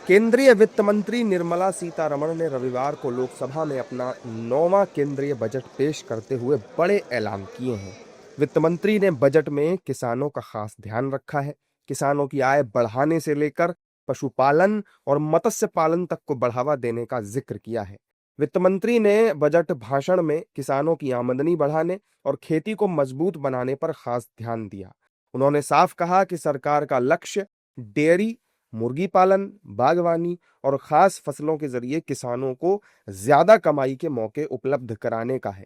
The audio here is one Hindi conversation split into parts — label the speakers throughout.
Speaker 1: केंद्रीय वित्त मंत्री निर्मला सीतारमण ने रविवार को लोकसभा में अपना 9वां केंद्रीय बजट पेश करते हुए बड़े ऐलान किए हैं। वित्त मंत्री ने बजट में किसानों का खास ध्यान रखा है। किसानों की आय बढ़ाने से लेकर पशुपालन और मत्स्य पालन तक को बढ़ावा देने का जिक्र किया है। वित्त मंत्री ने बजट भाषण में किसानों की आमदनी बढ़ाने और खेती को मजबूत बनाने पर खास ध्यान दिया। उन्होंने साफ कहा कि सरकार का लक्ष्य डेयरी, मुर्गी पालन, बागवानी और खास फसलों के जरिए किसानों को ज्यादा कमाई के मौके उपलब्ध कराने का है।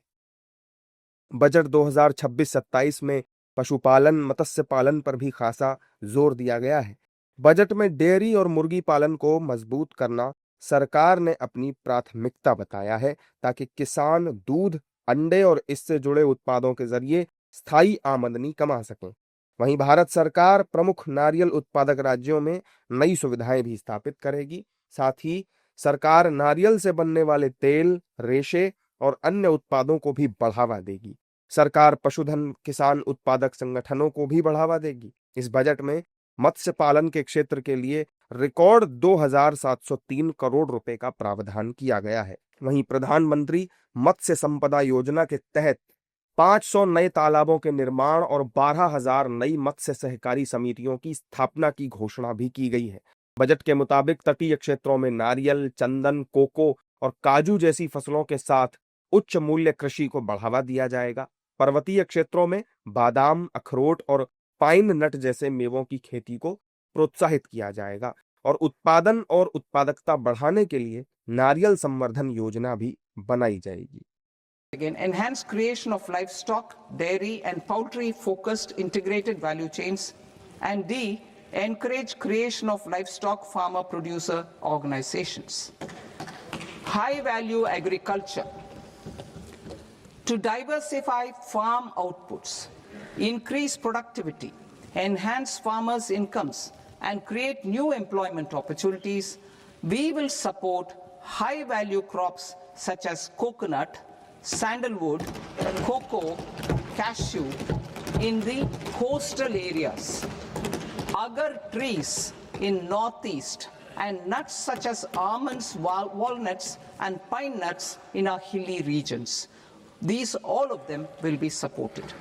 Speaker 1: बजट 2026-27 में पशुपालन, मत्स्य पालन पर भी खासा जोर दिया गया है। बजट में डेयरी और मुर्गी पालन को मजबूत करना सरकार ने अपनी प्राथमिकता बताया है, ताकि किसान दूध, अंडे और इससे जुड़े उत्पादों के जरिए स्थायी आमदनी कमा सकें। वहीं भारत सरकार प्रमुख नारियल उत्पादक राज्यों में नई सुविधाएं भी स्थापित करेगी। साथ ही सरकार नारियल से बनने वाले तेल, रेशे और अन्य उत्पादों को भी बढ़ावा देगी। सरकार पशुधन किसान उत्पादक संगठनों को भी बढ़ावा देगी। इस बजट में मत्स्य पालन के क्षेत्र के लिए रिकॉर्ड 2,703 करोड़ रुपए का प्रावधान किया गया है। वहीं प्रधानमंत्री मत्स्य संपदा योजना के तहत 500 नए तालाबों के निर्माण और 12,000 नई मत्स्य सहकारी समितियों की स्थापना की घोषणा भी की गई है। बजट के मुताबिक तटीय क्षेत्रों में नारियल, चंदन, कोको और काजू जैसी फसलों के साथ उच्च मूल्य कृषि को बढ़ावा दिया जाएगा। पर्वतीय क्षेत्रों में बादाम, अखरोट और पाइन नट जैसे मेवों की खेती को प्रोत्साहित किया जाएगा और उत्पादन और उत्पादकता बढ़ाने के लिए नारियल संवर्धन योजना भी बनाई जाएगी।
Speaker 2: Again, enhance creation of livestock, dairy and poultry focused integrated value chains, and D, encourage creation of livestock farmer producer organizations. High value agriculture. To diversify farm outputs, increase productivity, enhance farmers' incomes and create new employment opportunities, we will support high value crops such as coconut, sandalwood, cocoa, cashew in the coastal areas, agar trees in northeast, and nuts such as almonds, walnuts, and pine nuts in our hilly regions. These, all of them, will be supported.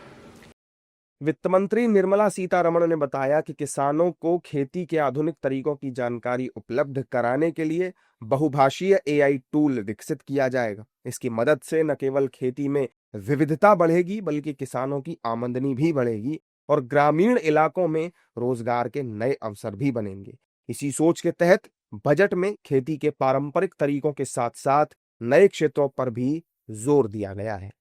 Speaker 1: वित्त मंत्री निर्मला सीतारमण ने बताया कि किसानों को खेती के आधुनिक तरीकों की जानकारी उपलब्ध कराने के लिए बहुभाषीय एआई टूल विकसित किया जाएगा। इसकी मदद से न केवल खेती में विविधता बढ़ेगी, बल्कि किसानों की आमदनी भी बढ़ेगी और ग्रामीण इलाकों में रोजगार के नए अवसर भी बनेंगे। इसी सोच के तहत बजट में खेती के पारंपरिक तरीकों के साथ साथ नए क्षेत्रों पर भी जोर दिया गया है।